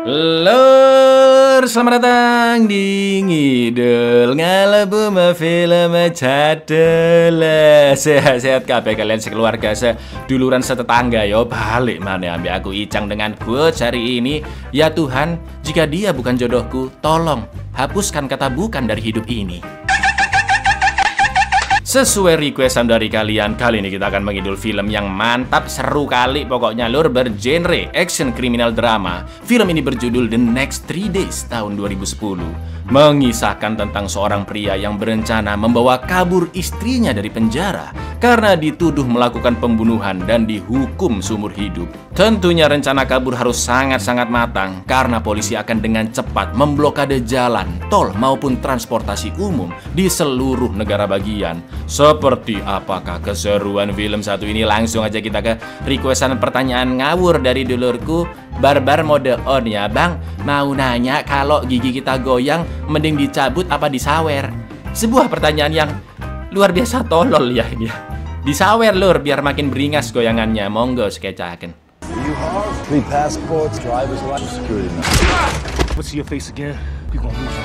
Lur, selamat datang di Ngidul Ngalebu Film Cadel. Sehat-sehat kabeh kalian sekeluarga, seduluran setetangga yo. Balik mana ambil aku Icang dengan quotes hari ini. Ya Tuhan, jika dia bukan jodohku, tolong hapuskan kata bukan dari hidup ini. Sesuai requestan dari kalian, kali ini kita akan mengidul film yang mantap, seru kali pokoknya lur, bergenre action kriminal drama. Film ini berjudul The Next 3 Days tahun 2010, mengisahkan tentang seorang pria yang berencana membawa kabur istrinya dari penjara karena dituduh melakukan pembunuhan dan dihukum seumur hidup. Tentunya rencana kabur harus sangat-sangat matang karena polisi akan dengan cepat memblokade jalan, tol maupun transportasi umum di seluruh negara bagian. Seperti apakah keseruan film satu ini? Langsung aja kita ke requestan pertanyaan ngawur dari dulurku Barbar mode on ya bang. Mau nanya kalau gigi kita goyang mending dicabut apa disawer? Sebuah pertanyaan yang luar biasa tolol ya ini. Disawer lur biar makin beringas goyangannya. Monggo skecaken. Three passports, driver's license, security number. What's your face again? You gonna lose.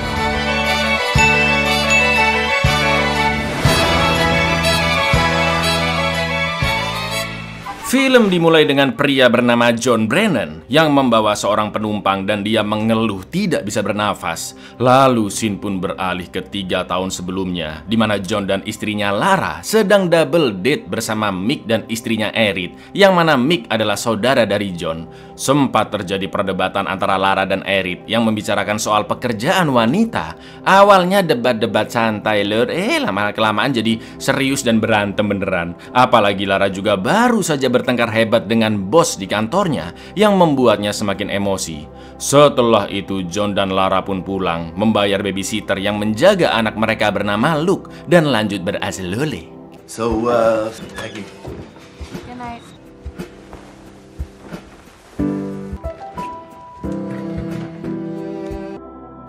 Film dimulai dengan pria bernama John Brennan yang membawa seorang penumpang dan dia mengeluh tidak bisa bernafas. Lalu scene pun beralih ke 3 tahun sebelumnya, di mana John dan istrinya Lara sedang double date bersama Mick dan istrinya Erit, yang mana Mick adalah saudara dari John. Sempat terjadi perdebatan antara Lara dan Erit yang membicarakan soal pekerjaan wanita. Awalnya debat-debat santai lur, lama-kelamaan jadi serius dan berantem beneran. Apalagi Lara juga baru saja bertengkar hebat dengan bos di kantornya yang membuatnya semakin emosi. Setelah itu John dan Lara pun pulang, membayar babysitter yang menjaga anak mereka bernama Luke dan lanjut beraselole. So, Peggy. Good night.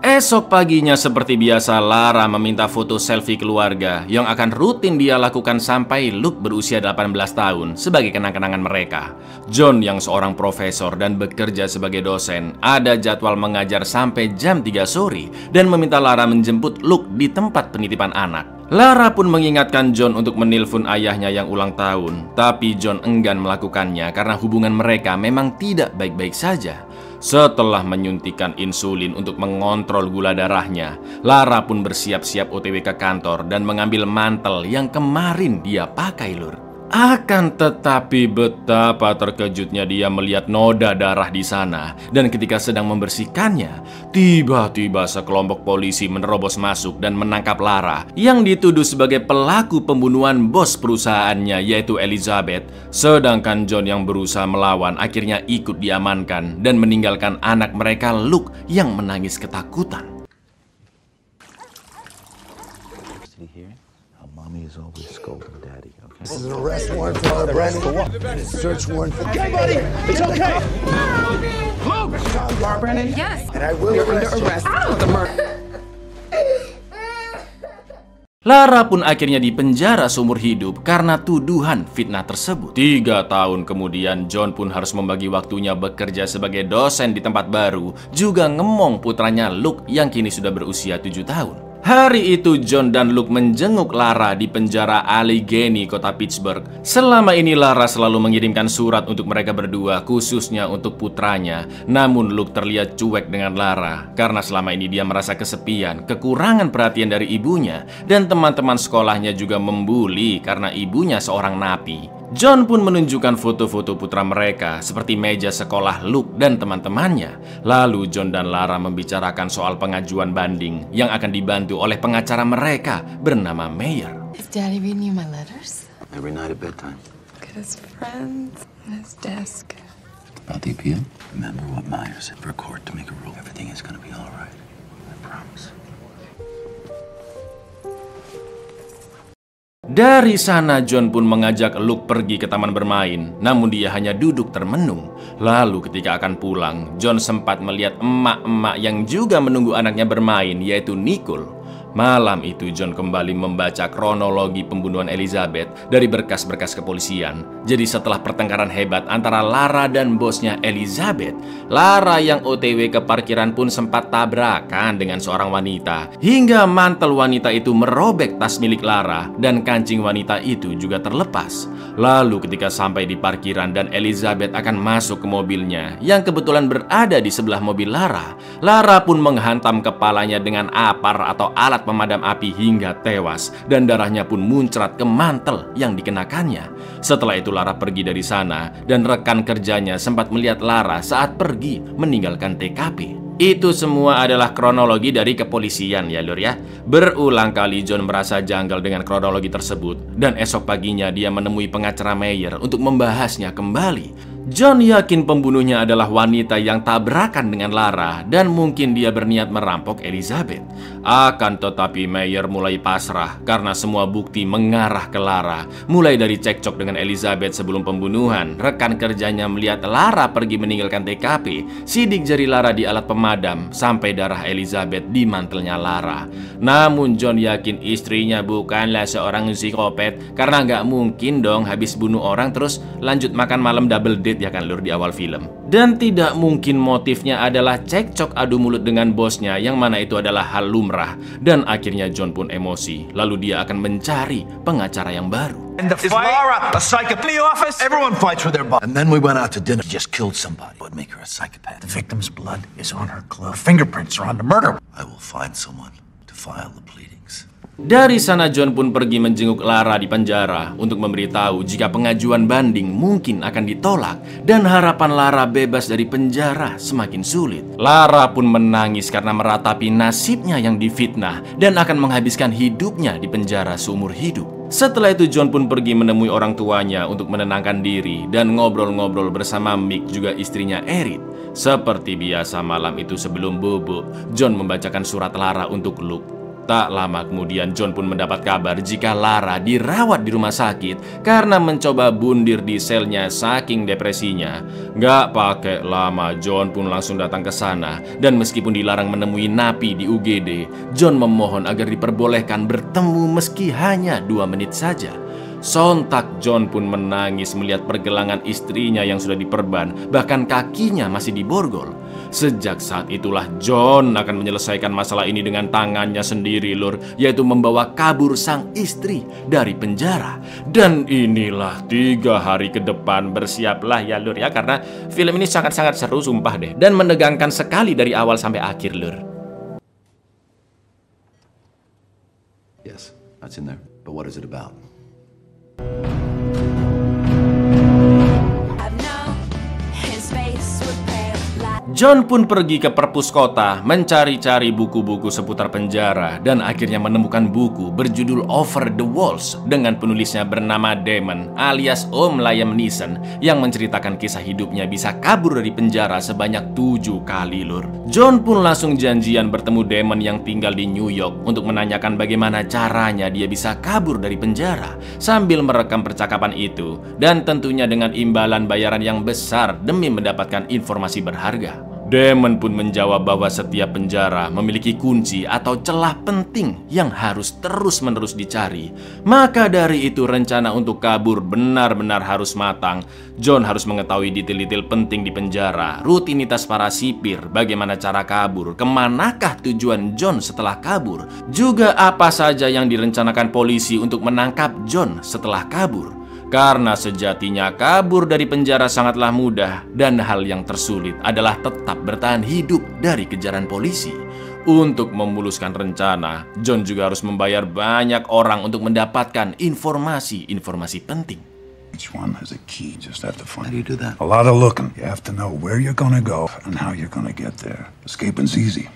Esok paginya seperti biasa Lara meminta foto selfie keluarga yang akan rutin dia lakukan sampai Luke berusia 18 tahun sebagai kenang-kenangan mereka. John yang seorang profesor dan bekerja sebagai dosen ada jadwal mengajar sampai jam 3 sore dan meminta Lara menjemput Luke di tempat penitipan anak. Lara pun mengingatkan John untuk menelpon ayahnya yang ulang tahun, tapi John enggan melakukannya karena hubungan mereka memang tidak baik-baik saja. Setelah menyuntikkan insulin untuk mengontrol gula darahnya, Lara pun bersiap-siap OTW ke kantor dan mengambil mantel yang kemarin dia pakai lur. Akan tetapi betapa terkejutnya dia melihat noda darah di sana. Dan ketika sedang membersihkannya, tiba-tiba sekelompok polisi menerobos masuk dan menangkap Lara yang dituduh sebagai pelaku pembunuhan bos perusahaannya yaitu Elizabeth. Sedangkan John yang berusaha melawan akhirnya ikut diamankan dan meninggalkan anak mereka Luke yang menangis ketakutan. Mommy is always scolding daddy, okay? This is an arrest warrant for Brennan. It's a search warrant for... Okay, buddy! It's okay! Luke! Barbara Brennan? Yes. And I will arrest you for the murder. Lara pun akhirnya dipenjara seumur hidup karena tuduhan fitnah tersebut. 3 tahun kemudian John pun harus membagi waktunya bekerja sebagai dosen di tempat baru, juga ngemong putranya Luke yang kini sudah berusia 7 tahun. Hari itu John dan Luke menjenguk Lara di penjara Allegheny, kota Pittsburgh. Selama ini Lara selalu mengirimkan surat untuk mereka berdua, khususnya untuk putranya. Namun Luke terlihat cuek dengan Lara karena selama ini dia merasa kesepian, kekurangan perhatian dari ibunya, dan teman-teman sekolahnya juga membuli karena ibunya seorang napi. John pun menunjukkan foto-foto putra mereka seperti meja sekolah Luke dan teman-temannya. Lalu John dan Lara membicarakan soal pengajuan banding yang akan dibantu oleh pengacara mereka bernama Mayer. Is Daddy reading you my letters? Every night at bedtime. Look at his friends and his desk. About the appeal? Remember what Meyer said for court to make a rule. Everything is gonna be all right. I promise. Dari sana John pun mengajak Luke pergi ke taman bermain, namun dia hanya duduk termenung. Lalu ketika akan pulang, John sempat melihat emak-emak yang juga menunggu anaknya bermain, yaitu Nicole. Malam itu John kembali membaca kronologi pembunuhan Elizabeth dari berkas-berkas kepolisian. Jadi setelah pertengkaran hebat antara Lara dan bosnya Elizabeth, Lara yang OTW ke parkiran pun sempat tabrakan dengan seorang wanita. Hingga mantel wanita itu merobek tas milik Lara dan kancing wanita itu juga terlepas. Lalu ketika sampai di parkiran dan Elizabeth akan masuk ke mobilnya yang kebetulan berada di sebelah mobil Lara, Lara pun menghantam kepalanya dengan apar atau alat pemadam api hingga tewas dan darahnya pun muncrat ke mantel yang dikenakannya. Setelah itu Lara pergi dari sana dan rekan kerjanya sempat melihat Lara saat pergi meninggalkan TKP. Itu semua adalah kronologi dari kepolisian ya lur ya. Berulang kali John merasa janggal dengan kronologi tersebut dan esok paginya dia menemui pengacara Meyer untuk membahasnya kembali. John yakin pembunuhnya adalah wanita yang tabrakan dengan Lara dan mungkin dia berniat merampok Elizabeth. Akan tetapi Meyer mulai pasrah karena semua bukti mengarah ke Lara. Mulai dari cekcok dengan Elizabeth sebelum pembunuhan, rekan kerjanya melihat Lara pergi meninggalkan TKP, sidik jari Lara di alat pemadam, sampai darah Elizabeth di mantelnya Lara. Namun John yakin istrinya bukanlah seorang psikopat karena nggak mungkin dong habis bunuh orang terus lanjut makan malam double date ya kan lur di awal film. Dan tidak mungkin motifnya adalah cekcok adu mulut dengan bosnya yang mana itu adalah hal lumrah. Dan akhirnya John pun emosi. Lalu dia akan mencari pengacara yang baru. And the Lara a psychopath in the office? Everyone fights for their boss. And then we went out to dinner. She just killed somebody. What would make her a psychopath? The victim's blood is on her clothes. Fingerprints are on the murder. I will find someone to file the pleadings. Dari sana John pun pergi menjenguk Lara di penjara untuk memberitahu jika pengajuan banding mungkin akan ditolak dan harapan Lara bebas dari penjara semakin sulit. Lara pun menangis karena meratapi nasibnya yang difitnah dan akan menghabiskan hidupnya di penjara seumur hidup. Setelah itu John pun pergi menemui orang tuanya untuk menenangkan diri dan ngobrol-ngobrol bersama Mick juga istrinya Erin. Seperti biasa malam itu sebelum bubuk, John membacakan surat Lara untuk Luke. Tak lama kemudian John pun mendapat kabar jika Lara dirawat di rumah sakit karena mencoba bundir di selnya saking depresinya. Gak pakai lama John pun langsung datang ke sana dan meskipun dilarang menemui napi di UGD, John memohon agar diperbolehkan bertemu meski hanya 2 menit saja. Sontak John pun menangis melihat pergelangan istrinya yang sudah diperban, bahkan kakinya masih diborgol. Sejak saat itulah John akan menyelesaikan masalah ini dengan tangannya sendiri lur, yaitu membawa kabur sang istri dari penjara. Dan inilah 3 hari ke depan, bersiaplah ya lur ya, karena film ini sangat-sangat seru sumpah deh, dan menegangkan sekali dari awal sampai akhir lur. Yes, that's in there. But what is it about? John pun pergi ke perpus kota mencari-cari buku-buku seputar penjara dan akhirnya menemukan buku berjudul Over the Walls dengan penulisnya bernama Damon alias Om Liam Neeson yang menceritakan kisah hidupnya bisa kabur dari penjara sebanyak 7 kali lur. John pun langsung janjian bertemu Damon yang tinggal di New York untuk menanyakan bagaimana caranya dia bisa kabur dari penjara sambil merekam percakapan itu dan tentunya dengan imbalan bayaran yang besar demi mendapatkan informasi berharga. Damon pun menjawab bahwa setiap penjara memiliki kunci atau celah penting yang harus terus-menerus dicari. Maka dari itu rencana untuk kabur benar-benar harus matang. John harus mengetahui detail-detail penting di penjara, rutinitas para sipir, bagaimana cara kabur, kemanakah tujuan John setelah kabur, juga apa saja yang direncanakan polisi untuk menangkap John setelah kabur. Karena sejatinya kabur dari penjara sangatlah mudah dan hal yang tersulit adalah tetap bertahan hidup dari kejaran polisi. Untuk memuluskan rencana, John juga harus membayar banyak orang untuk mendapatkan informasi-informasi penting. Each one has a key, just have to find. How do you do that? A lot of looking. You have to know where you're gonna go and how you're gonna get there. Escaping's easy.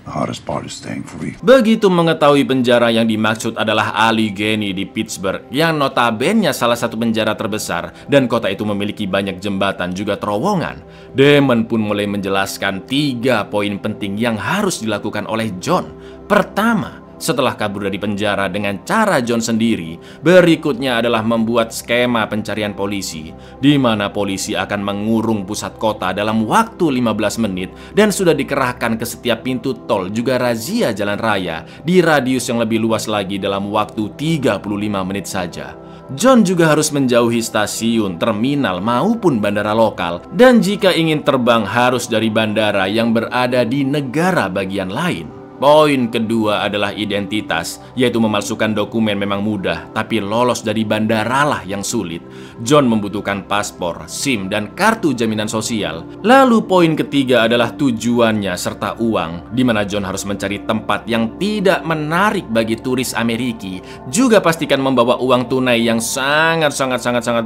The hardest part is staying free. Begitu mengetahui penjara yang dimaksud adalah Allegheny di Pittsburgh, yang notabene salah satu penjara terbesar, dan kota itu memiliki banyak jembatan juga terowongan. Damon pun mulai menjelaskan 3 poin penting yang harus dilakukan oleh John. Pertama, Setelah kabur dari penjara dengan cara John sendiri, berikutnya adalah membuat skema pencarian polisi, di mana polisi akan mengurung pusat kota dalam waktu 15 menit dan sudah dikerahkan ke setiap pintu tol juga razia jalan raya di radius yang lebih luas lagi dalam waktu 35 menit saja. John juga harus menjauhi stasiun, terminal maupun bandara lokal, dan jika ingin terbang harus dari bandara yang berada di negara bagian lain. Poin kedua adalah identitas, yaitu memalsukan dokumen memang mudah, tapi lolos dari bandaralah yang sulit. John membutuhkan paspor, SIM, dan kartu jaminan sosial. Lalu poin ketiga adalah tujuannya serta uang, di mana John harus mencari tempat yang tidak menarik bagi turis Amerika. Juga pastikan membawa uang tunai yang sangat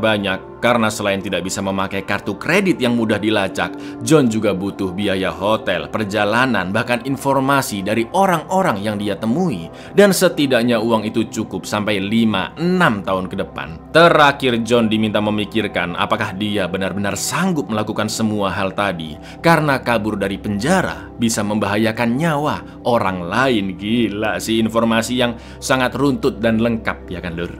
banyak, karena selain tidak bisa memakai kartu kredit yang mudah dilacak, John juga butuh biaya hotel, perjalanan, bahkan informasi dari orang-orang yang dia temui, dan setidaknya uang itu cukup sampai 5-6 tahun ke depan. Terakhir, John diminta memikirkan apakah dia benar-benar sanggup melakukan semua hal tadi, karena kabur dari penjara bisa membahayakan nyawa orang lain. Gila sih, informasi yang sangat runtut dan lengkap, ya kan, Lur?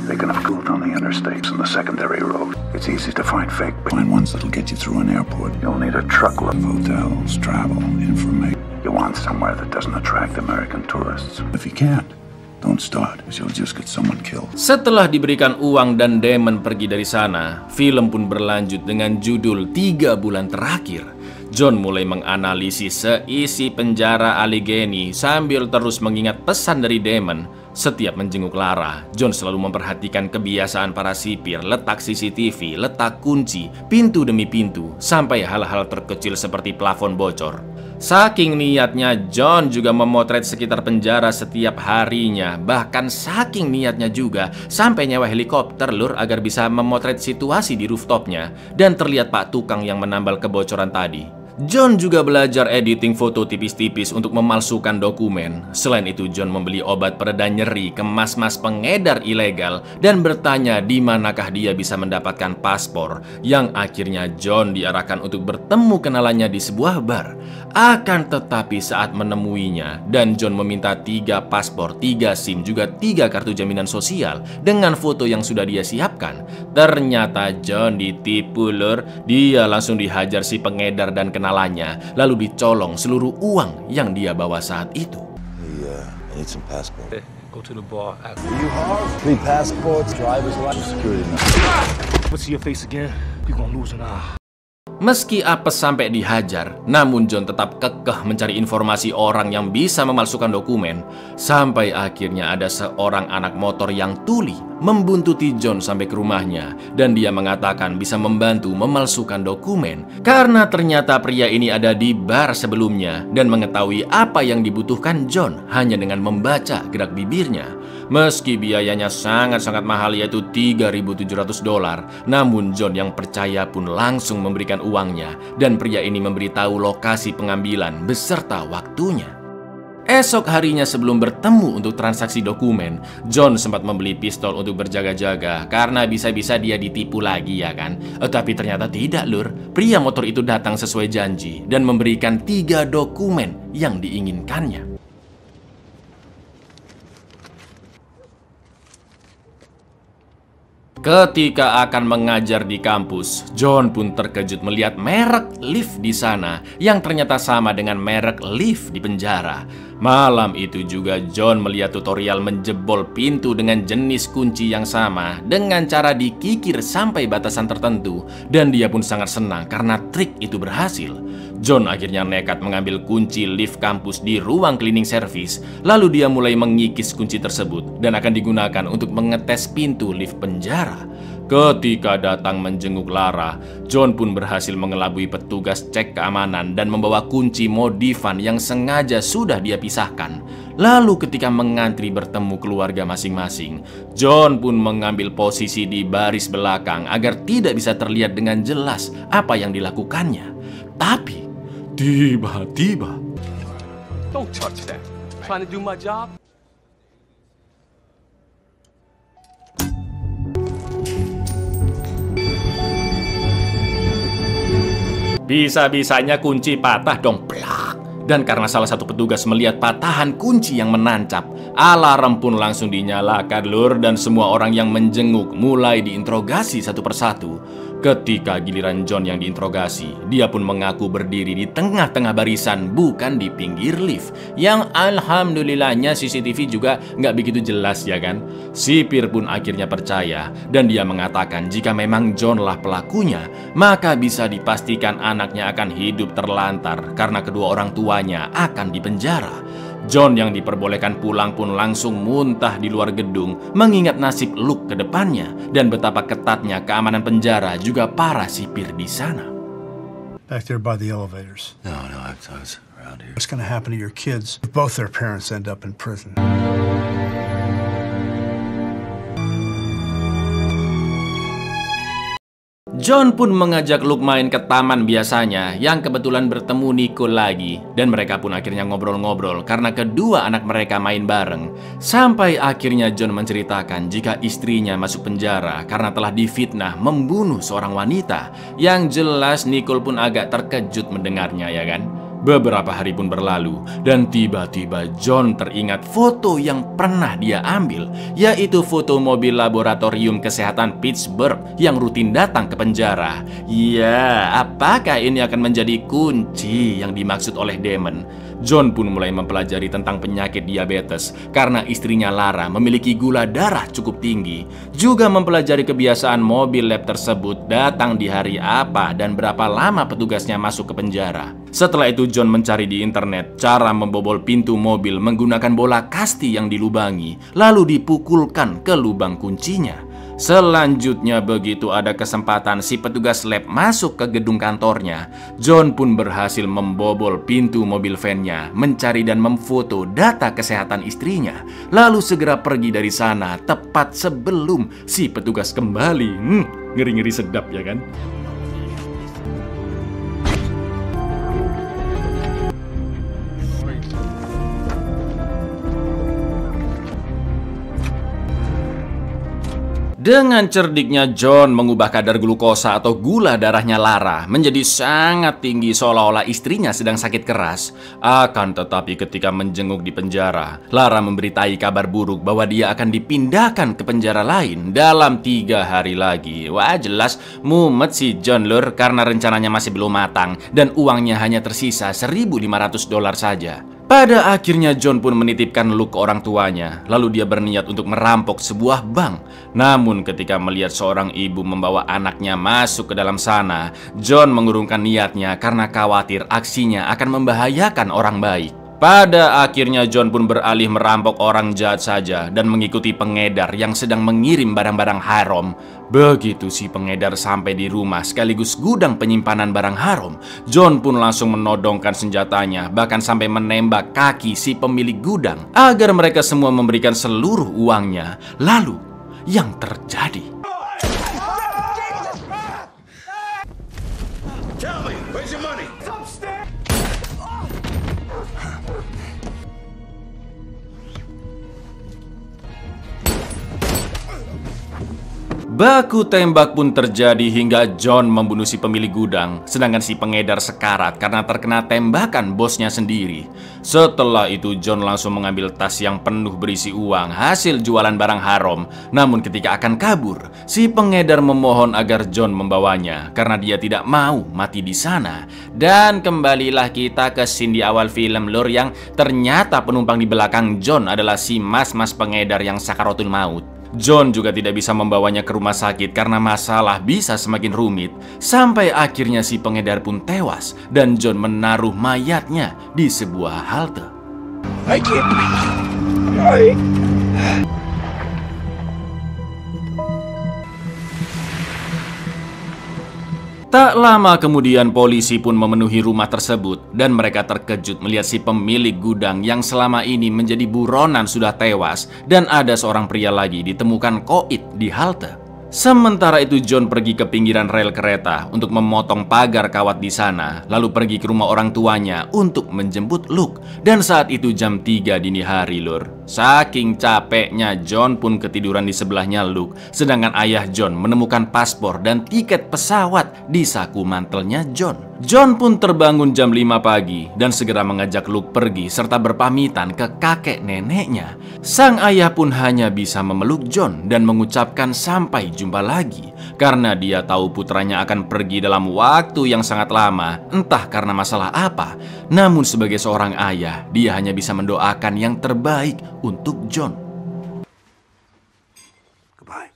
They can have moved on the interstates and the secondary road. It's easy to find fake, but find ones that'll get you through an airport. You'll need a truckload of hotels, travel, information. You want somewhere that doesn't attract American tourists. If you can't, don't start, because you'll just get someone killed. Setelah diberikan uang dan Damon pergi dari sana, film pun berlanjut dengan judul 3 bulan terakhir. John mulai menganalisis seisi penjara Allegheny sambil terus mengingat pesan dari Damon. Setiap menjenguk Lara, John selalu memperhatikan kebiasaan para sipir, letak CCTV, letak kunci, pintu demi pintu, sampai hal-hal terkecil seperti plafon bocor. Saking niatnya, John juga memotret sekitar penjara setiap harinya. Bahkan saking niatnya juga, sampai nyewa helikopter, Lur, agar bisa memotret situasi di rooftopnya. Dan terlihat Pak Tukang yang menambal kebocoran tadi. John juga belajar editing foto tipis-tipis untuk memalsukan dokumen. Selain itu, John membeli obat pereda nyeri ke mas-mas pengedar ilegal dan bertanya di manakah dia bisa mendapatkan paspor, yang akhirnya John diarahkan untuk bertemu kenalannya di sebuah bar. Akan tetapi saat menemuinya, dan John meminta 3 paspor, 3 SIM, juga 3 kartu jaminan sosial dengan foto yang sudah dia siapkan, ternyata John ditipu, Lur. Dia langsung dihajar si pengedar dan kenalannya, lalu dicolong seluruh uang yang dia bawa saat itu. I need some passport. Hey, go to the bar. Ask You hard? 3 passports, driver's license, security number. Let's see your face again. You gonna lose an eye. Meski apes sampai dihajar, namun John tetap kekeh mencari informasi orang yang bisa memalsukan dokumen. Sampai akhirnya ada seorang anak motor yang tuli membuntuti John sampai ke rumahnya, dan dia mengatakan bisa membantu memalsukan dokumen karena ternyata pria ini ada di bar sebelumnya dan mengetahui apa yang dibutuhkan John hanya dengan membaca gerak bibirnya. Meski biayanya sangat-sangat mahal, yaitu $3.700, namun John yang percaya pun langsung memberikan uangnya, dan pria ini memberitahu lokasi pengambilan beserta waktunya. Esok harinya sebelum bertemu untuk transaksi dokumen, John sempat membeli pistol untuk berjaga-jaga karena bisa-bisa dia ditipu lagi, ya kan? Tapi ternyata tidak, Lur. Pria motor itu datang sesuai janji dan memberikan 3 dokumen yang diinginkannya. Ketika akan mengajar di kampus, John pun terkejut melihat merek lift di sana yang ternyata sama dengan merek lift di penjara. Malam itu juga John melihat tutorial menjebol pintu dengan jenis kunci yang sama dengan cara dikikir sampai batasan tertentu, dan dia pun sangat senang karena trik itu berhasil. John akhirnya nekat mengambil kunci lift kampus di ruang cleaning service, lalu dia mulai mengikis kunci tersebut dan akan digunakan untuk mengetes pintu lift penjara. Ketika datang menjenguk Lara, John pun berhasil mengelabui petugas cek keamanan dan membawa kunci modifan yang sengaja sudah dia pisahkan. Lalu ketika mengantri bertemu keluarga masing-masing, John pun mengambil posisi di baris belakang agar tidak bisa terlihat dengan jelas apa yang dilakukannya. Tapi tiba-tiba, Don't touch that. Trying to do my job? bisa-bisanya kunci patah dong, plak. Dan karena salah satu petugas melihat patahan kunci yang menancap, alarm pun langsung dinyalakan, Lur, dan semua orang yang menjenguk mulai diinterogasi satu persatu. Ketika giliran John yang diinterogasi, dia pun mengaku berdiri di tengah-tengah barisan, bukan di pinggir lift. Yang alhamdulillahnya CCTV juga nggak begitu jelas, ya kan? Sipir pun akhirnya percaya, dan dia mengatakan jika memang John lah pelakunya, maka bisa dipastikan anaknya akan hidup terlantar karena kedua orang tuanya akan dipenjara. John yang diperbolehkan pulang pun langsung muntah di luar gedung, mengingat nasib Luke ke depannya dan betapa ketatnya keamanan penjara juga para sipir di sana. Back there by the elevators. No, I was around here. What's going to happen to your kids if both their parents end up in prison? John pun mengajak Luke main ke taman biasanya yang kebetulan bertemu Nicole lagi. Dan mereka pun akhirnya ngobrol-ngobrol karena kedua anak mereka main bareng. Sampai akhirnya John menceritakan jika istrinya masuk penjara karena telah difitnah membunuh seorang wanita. Yang jelas Nicole pun agak terkejut mendengarnya, ya kan? Beberapa hari pun berlalu dan tiba-tiba John teringat foto yang pernah dia ambil, yaitu foto mobil laboratorium kesehatan Pittsburgh yang rutin datang ke penjara. Ya, apakah ini akan menjadi kunci yang dimaksud oleh Damon? John pun mulai mempelajari tentang penyakit diabetes karena istrinya Lara memiliki gula darah cukup tinggi. Juga mempelajari kebiasaan mobil lab tersebut datang di hari apa dan berapa lama petugasnya masuk ke penjara. Setelah itu John mencari di internet cara membobol pintu mobil menggunakan bola kasti yang dilubangi, lalu dipukulkan ke lubang kuncinya. Selanjutnya begitu ada kesempatan si petugas lab masuk ke gedung kantornya, John pun berhasil membobol pintu mobil van-nya, mencari dan memfoto data kesehatan istrinya, lalu segera pergi dari sana tepat sebelum si petugas kembali. Ngeri-ngeri sedap, ya kan? Dengan cerdiknya John mengubah kadar glukosa atau gula darahnya Lara menjadi sangat tinggi seolah-olah istrinya sedang sakit keras. Akan tetapi ketika menjenguk di penjara, Lara memberitai kabar buruk bahwa dia akan dipindahkan ke penjara lain dalam 3 hari lagi. Wah, jelas mumet si John, Lur, karena rencananya masih belum matang dan uangnya hanya tersisa $1.500 saja. Pada akhirnya John pun menitipkan Luke ke orang tuanya. Lalu dia berniat untuk merampok sebuah bank. Namun ketika melihat seorang ibu membawa anaknya masuk ke dalam sana, John mengurungkan niatnya karena khawatir aksinya akan membahayakan orang baik. Pada akhirnya John pun beralih merampok orang jahat saja dan mengikuti pengedar yang sedang mengirim barang-barang haram. Begitu si pengedar sampai di rumah sekaligus gudang penyimpanan barang haram, John pun langsung menodongkan senjatanya, bahkan sampai menembak kaki si pemilik gudang agar mereka semua memberikan seluruh uangnya. Lalu yang terjadi, Tell me, where's your money? baku tembak pun terjadi hingga John membunuh si pemilik gudang, sedangkan si pengedar sekarat karena terkena tembakan bosnya sendiri. Setelah itu John langsung mengambil tas yang penuh berisi uang hasil jualan barang haram. Namun ketika akan kabur, si pengedar memohon agar John membawanya karena dia tidak mau mati di sana. Dan kembalilah kita ke scene di awal film, Lur, yang ternyata penumpang di belakang John adalah si mas-mas pengedar yang sakaratul maut. John juga tidak bisa membawanya ke rumah sakit karena masalah bisa semakin rumit. Sampai akhirnya si pengedar pun tewas dan John menaruh mayatnya di sebuah halte. I can't breathe. Tak lama kemudian polisi pun memenuhi rumah tersebut dan mereka terkejut melihat si pemilik gudang yang selama ini menjadi buronan sudah tewas dan ada seorang pria lagi ditemukan koit di halte. Sementara itu John pergi ke pinggiran rel kereta untuk memotong pagar kawat di sana, lalu pergi ke rumah orang tuanya untuk menjemput Luke. Dan saat itu jam 3 dini hari, Lur. Saking capeknya John pun ketiduran di sebelahnya Luke, sedangkan ayah John menemukan paspor dan tiket pesawat di saku mantelnya John. John pun terbangun jam 5 pagi dan segera mengajak Luke pergi serta berpamitan ke kakek neneknya. Sang ayah pun hanya bisa memeluk John dan mengucapkan sampai jumpa lagi karena dia tahu putranya akan pergi dalam waktu yang sangat lama, entah karena masalah apa. Namun sebagai seorang ayah, dia hanya bisa mendoakan yang terbaik untuk John. Goodbye.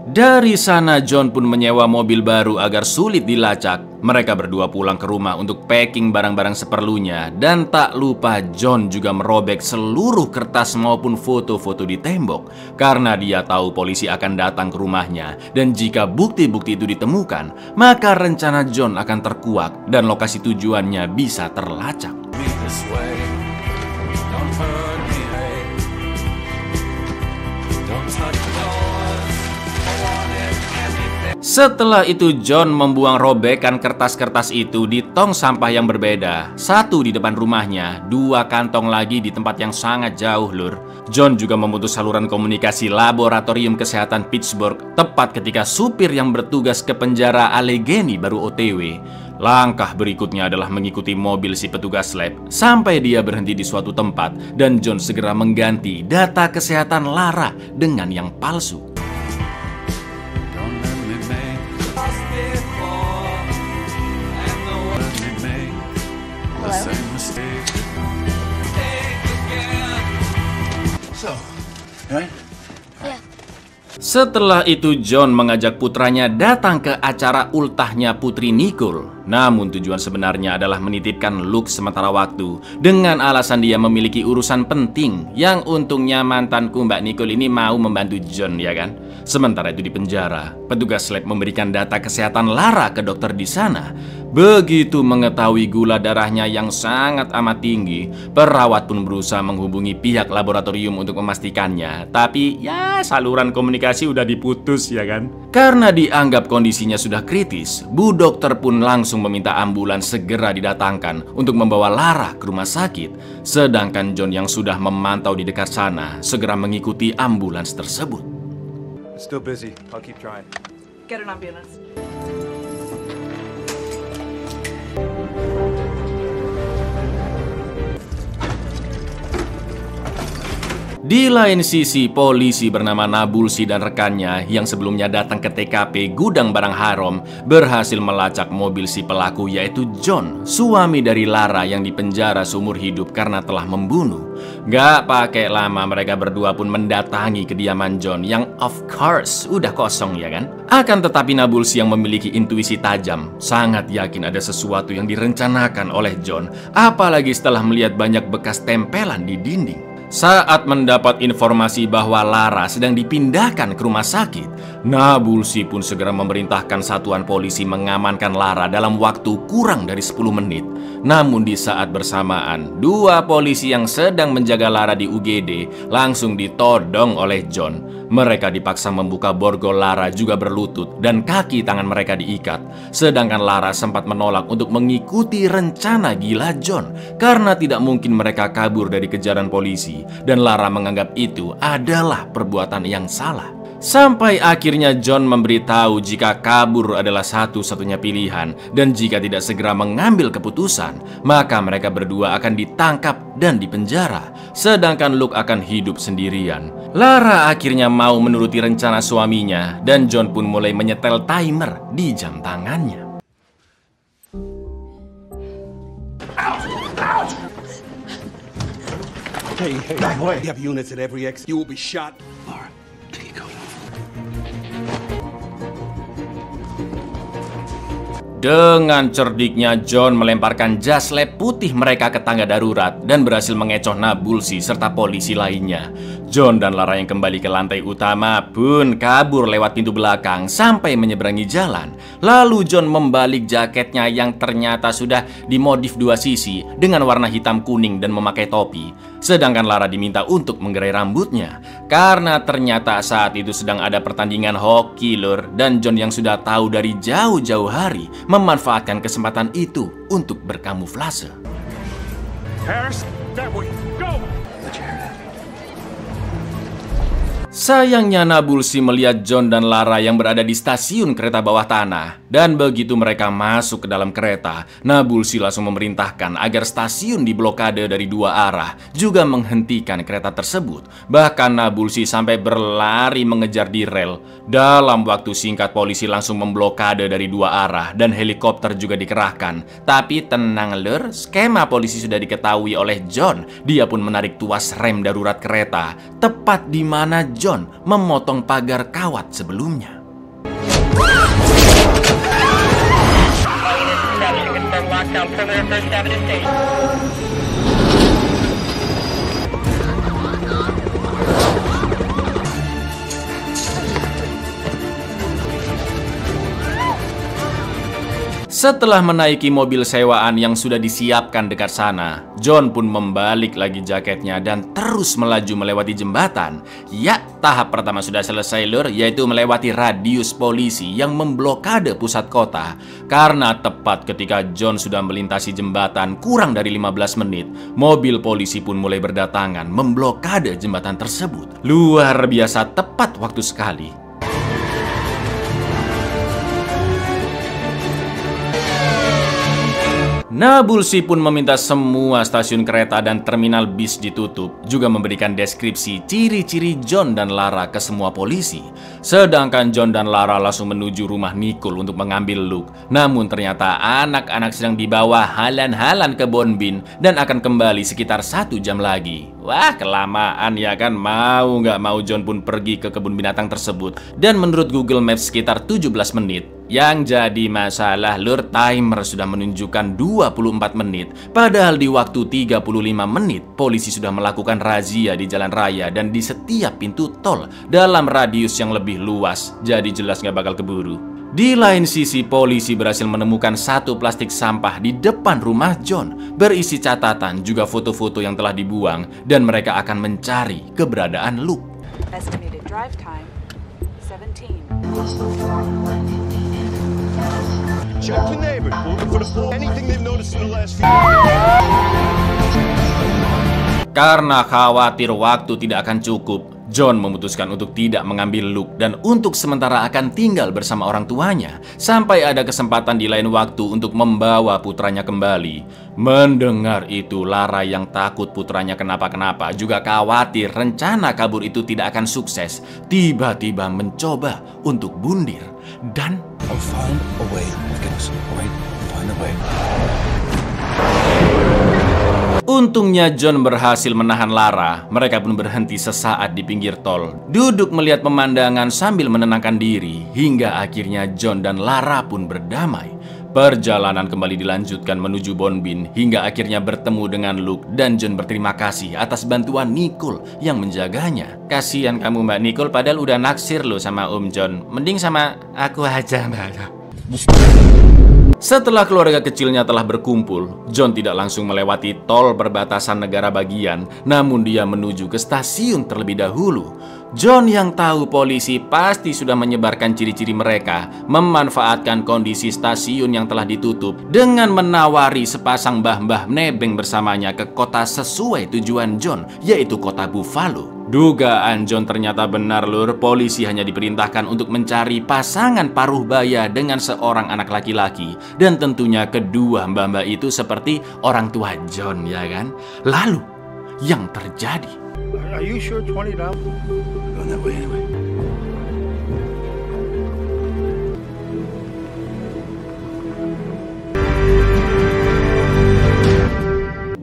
Dari sana John pun menyewa mobil baru agar sulit dilacak. Mereka berdua pulang ke rumah untuk packing barang-barang seperlunya. Dan tak lupa John juga merobek seluruh kertas maupun foto-foto di tembok karena dia tahu polisi akan datang ke rumahnya. Dan jika bukti-bukti itu ditemukan, maka rencana John akan terkuak dan lokasi tujuannya bisa terlacak. Setelah itu John membuang robekan kertas-kertas itu di tong sampah yang berbeda. Satu di depan rumahnya, 2 kantong lagi di tempat yang sangat jauh, Lur. John juga memutus saluran komunikasi laboratorium kesehatan Pittsburgh tepat ketika supir yang bertugas ke penjara Allegheny baru OTW. Langkah berikutnya adalah mengikuti mobil si petugas lab sampai dia berhenti di suatu tempat dan John segera mengganti data kesehatan Lara dengan yang palsu. Setelah itu John mengajak putranya datang ke acara ultahnya putri Nicole. Namun tujuan sebenarnya adalah menitipkan Luke sementara waktu dengan alasan dia memiliki urusan penting yang untungnya mantanku Mbak Nicole ini mau membantu John, ya kan? Sementara itu di penjara, petugas lab memberikan data kesehatan Lara ke dokter di sana. Begitu mengetahui gula darahnya yang sangat amat tinggi, perawat pun berusaha menghubungi pihak laboratorium untuk memastikannya. Tapi ya saluran komunikasi udah diputus, ya kan? Karena dianggap kondisinya sudah kritis, Bu dokter pun langsung meminta ambulans segera didatangkan untuk membawa Lara ke rumah sakit. Sedangkan John yang sudah memantau di dekat sana segera mengikuti ambulans tersebut. Still busy. I'll keep trying. Get an ambulance. Di lain sisi, polisi bernama Nabulsi dan rekannya yang sebelumnya datang ke TKP gudang barang haram berhasil melacak mobil si pelaku, yaitu John, suami dari Lara yang dipenjara seumur hidup karena telah membunuh. Gak pakai lama mereka berdua pun mendatangi kediaman John yang of course udah kosong, ya kan? Akan tetapi Nabulsi yang memiliki intuisi tajam sangat yakin ada sesuatu yang direncanakan oleh John, apalagi setelah melihat banyak bekas tempelan di dinding. Saat mendapat informasi bahwa Lara sedang dipindahkan ke rumah sakit, Nabulsi pun segera memerintahkan satuan polisi mengamankan Lara dalam waktu kurang dari 10 menit. Namun di saat bersamaan, 2 polisi yang sedang menjaga Lara di UGD langsung ditodong oleh John. Mereka dipaksa membuka borgol Lara juga berlutut dan kaki tangan mereka diikat. Sedangkan Lara sempat menolak untuk mengikuti rencana gila John karena tidak mungkin mereka kabur dari kejaran polisi. Dan Lara menganggap itu adalah perbuatan yang salah. Sampai akhirnya John memberitahu jika kabur adalah satu-satunya pilihan dan jika tidak segera mengambil keputusan, maka mereka berdua akan ditangkap dan dipenjara, sedangkan Luke akan hidup sendirian. Lara akhirnya mau menuruti rencana suaminya dan John pun mulai menyetel timer di jam tangannya. Hey, boy. You have units at every exit. You will be shot. Laura, take your coat off. Dengan cerdiknya John melemparkan jas lab putih mereka ke tangga darurat dan berhasil mengecoh Nabulsi serta polisi lainnya. John dan Lara yang kembali ke lantai utama pun kabur lewat pintu belakang sampai menyeberangi jalan. Lalu John membalik jaketnya yang ternyata sudah dimodif 2 sisi dengan warna hitam kuning dan memakai topi. Sedangkan Lara diminta untuk menggerai rambutnya karena ternyata saat itu sedang ada pertandingan hoki, Lur. Dan John yang sudah tahu dari jauh-jauh hari memanfaatkan kesempatan itu untuk berkamuflase. Harris, that way. Go! Sayangnya Nabulsi melihat John dan Lara yang berada di stasiun kereta bawah tanah. Dan begitu mereka masuk ke dalam kereta, Nabulsi langsung memerintahkan agar stasiun diblokade dari dua arah, juga menghentikan kereta tersebut. Bahkan Nabulsi sampai berlari mengejar di rel. Dalam waktu singkat polisi langsung memblokade dari dua arah dan helikopter juga dikerahkan. Tapi tenang lur, skema polisi sudah diketahui oleh John. Dia pun menarik tuas rem darurat kereta, tepat di mana John memotong pagar kawat sebelumnya. Setelah menaiki mobil sewaan yang sudah disiapkan dekat sana, John pun membalik lagi jaketnya dan terus melaju melewati jembatan. Ya, tahap pertama sudah selesai lur, yaitu melewati radius polisi yang memblokade pusat kota. Karena tepat ketika John sudah melintasi jembatan kurang dari 15 menit, mobil polisi pun mulai berdatangan memblokade jembatan tersebut. Luar biasa tepat waktu sekali. Nabulsi pun meminta semua stasiun kereta dan terminal bis ditutup, juga memberikan deskripsi ciri-ciri John dan Lara ke semua polisi. Sedangkan John dan Lara langsung menuju rumah Nicole untuk mengambil Luke. Namun ternyata anak-anak sedang dibawa halan-halan ke Bonbin dan akan kembali sekitar 1 jam lagi. Wah, kelamaan ya kan, mau nggak mau John pun pergi ke kebun binatang tersebut. Dan menurut Google Maps sekitar 17 menit. Yang jadi masalah lur, timer sudah menunjukkan 24 menit. Padahal di waktu 35 menit, polisi sudah melakukan razia di jalan raya dan di setiap pintu tol dalam radius yang lebih luas. Jadi jelas nggak bakal keburu. Di lain sisi, polisi berhasil menemukan satu plastik sampah di depan rumah John, berisi catatan juga foto-foto yang telah dibuang, dan mereka akan mencari keberadaan Luke. Estimated drive time 17. Check the neighbors. Looking for the anything they've noticed in the last few. Karena khawatir waktu tidak akan cukup, John memutuskan untuk tidak mengambil Luke dan untuk sementara akan tinggal bersama orang tuanya sampai ada kesempatan di lain waktu untuk membawa putranya kembali. Mendengar itu, Lara yang takut putranya kenapa-kenapa juga khawatir rencana kabur itu tidak akan sukses, tiba-tiba mencoba untuk bundir dan untungnya John berhasil menahan Lara. Mereka pun berhenti sesaat di pinggir tol, duduk melihat pemandangan sambil menenangkan diri, hingga akhirnya John dan Lara pun berdamai. Perjalanan kembali dilanjutkan menuju Bonbin hingga akhirnya bertemu dengan Luke, dan John berterima kasih atas bantuan Nicole yang menjaganya. Kasihan kamu Mbak Nicole, padahal udah naksir lo sama Om John. Mending sama aku aja Mbak. Setelah keluarga kecilnya telah berkumpul, John tidak langsung melewati tol perbatasan negara bagian, namun dia menuju ke stasiun terlebih dahulu. John yang tahu polisi pasti sudah menyebarkan ciri-ciri mereka, memanfaatkan kondisi stasiun yang telah ditutup dengan menawari sepasang mbah-mbah nebeng bersamanya ke kota sesuai tujuan John, yaitu kota Buffalo. Dugaan John ternyata benar lur, polisi hanya diperintahkan untuk mencari pasangan paruh baya dengan seorang anak laki-laki. Dan tentunya kedua mbak-mbak itu seperti orang tua John, ya kan? Lalu, yang terjadi? Are you sure $20? Going that way anyway.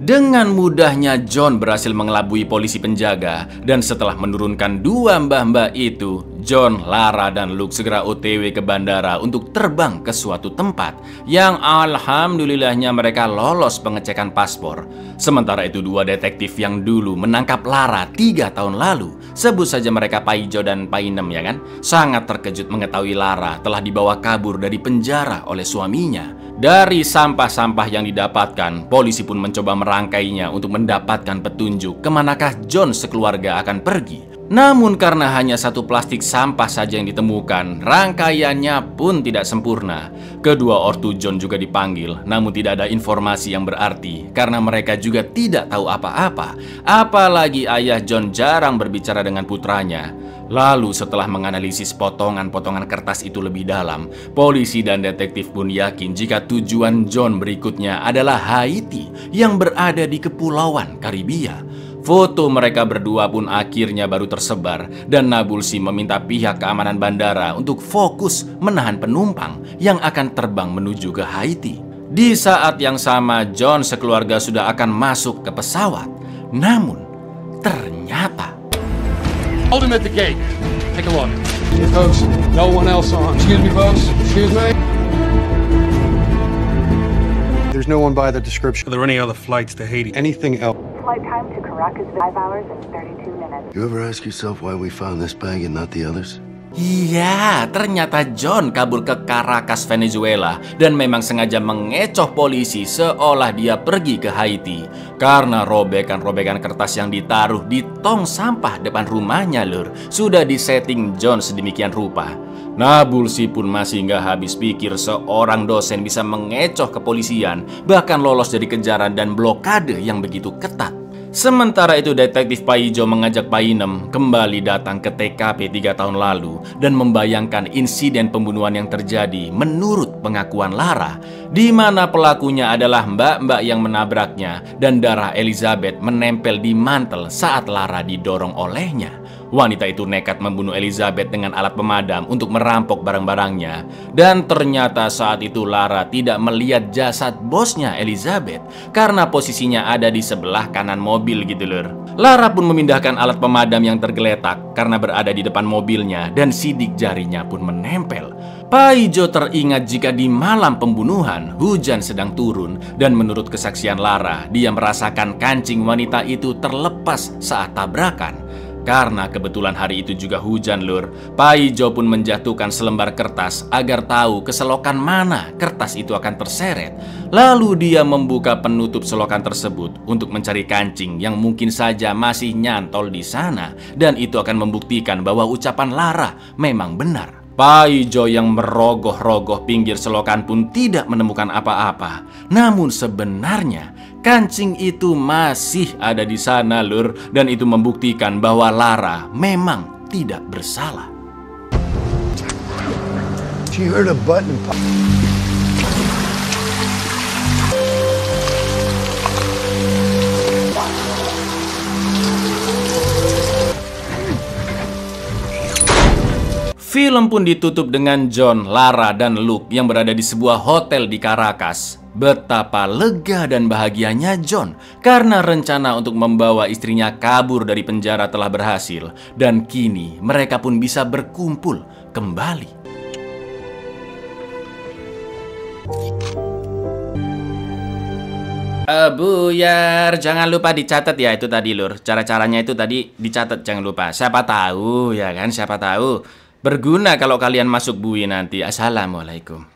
Dengan mudahnya John berhasil mengelabui polisi penjaga, dan setelah menurunkan dua mbah-mbah itu, John, Lara, dan Luke segera OTW ke bandara untuk terbang ke suatu tempat yang alhamdulillahnya mereka lolos pengecekan paspor. Sementara itu dua detektif yang dulu menangkap Lara 3 tahun lalu, sebut saja mereka Paijo dan Painem ya kan, sangat terkejut mengetahui Lara telah dibawa kabur dari penjara oleh suaminya. Dari sampah-sampah yang didapatkan, polisi pun mencoba merangkainya untuk mendapatkan petunjuk kemanakah John sekeluarga akan pergi. Namun karena hanya satu plastik sampah saja yang ditemukan, rangkaiannya pun tidak sempurna. Kedua ortu John juga dipanggil, namun tidak ada informasi yang berarti karena mereka juga tidak tahu apa-apa. Apalagi ayah John jarang berbicara dengan putranya. Lalu setelah menganalisis potongan-potongan kertas itu lebih dalam, polisi dan detektif pun yakin jika tujuan John berikutnya adalah Haiti yang berada di Kepulauan Karibia. Foto mereka berdua pun akhirnya baru tersebar dan Nabulsi meminta pihak keamanan bandara untuk fokus menahan penumpang yang akan terbang menuju ke Haiti. Di saat yang sama, John sekeluarga sudah akan masuk ke pesawat. Namun, ternyata hold him at the gate. Take a look. Hey, folks, no one else on. Excuse me, folks. Excuse me. There's no one by the description. Are there any other flights to Haiti? Anything else? Flight time to Caracas, 5 hours and 32 minutes. You ever ask yourself why we found this bag and not the others? iya, ternyata John kabur ke Caracas, Venezuela dan memang sengaja mengecoh polisi seolah dia pergi ke Haiti karena robekan-robekan kertas yang ditaruh di tong sampah depan rumahnya lur sudah disetting John sedemikian rupa. Nabulsi pun masih nggak habis pikir seorang dosen bisa mengecoh kepolisian bahkan lolos dari kejaran dan blokade yang begitu ketat. Sementara itu detektif Paijo mengajak Painem kembali datang ke TKP 3 tahun lalu dan membayangkan insiden pembunuhan yang terjadi menurut pengakuan Lara, di mana pelakunya adalah mbak-mbak yang menabraknya dan darah Elizabeth menempel di mantel saat Lara didorong olehnya. Wanita itu nekat membunuh Elizabeth dengan alat pemadam untuk merampok barang-barangnya. Dan ternyata saat itu Lara tidak melihat jasad bosnya Elizabeth karena posisinya ada di sebelah kanan mobil gitu lur. Lara pun memindahkan alat pemadam yang tergeletak karena berada di depan mobilnya dan sidik jarinya pun menempel. Paijo teringat jika di malam pembunuhan hujan sedang turun dan menurut kesaksian Lara dia merasakan kancing wanita itu terlepas saat tabrakan. Karena kebetulan hari itu juga hujan lur, Paijo pun menjatuhkan selembar kertas agar tahu ke selokan mana kertas itu akan terseret. Lalu dia membuka penutup selokan tersebut untuk mencari kancing yang mungkin saja masih nyantol di sana. Dan itu akan membuktikan bahwa ucapan Lara memang benar. Paijo yang merogoh-rogoh pinggir selokan pun tidak menemukan apa-apa. Namun sebenarnya kancing itu masih ada di sana lur, dan itu membuktikan bahwa Lara memang tidak bersalah. She heard a button pop. Film pun ditutup dengan John, Lara, dan Luke yang berada di sebuah hotel di Caracas. Betapa lega dan bahagianya John karena rencana untuk membawa istrinya kabur dari penjara telah berhasil. Dan kini mereka pun bisa berkumpul kembali. Buyar, jangan lupa dicatat ya itu tadi lur. Cara-caranya itu tadi dicatat, jangan lupa. Siapa tahu ya kan, siapa tahu berguna kalau kalian masuk bui nanti. Assalamualaikum.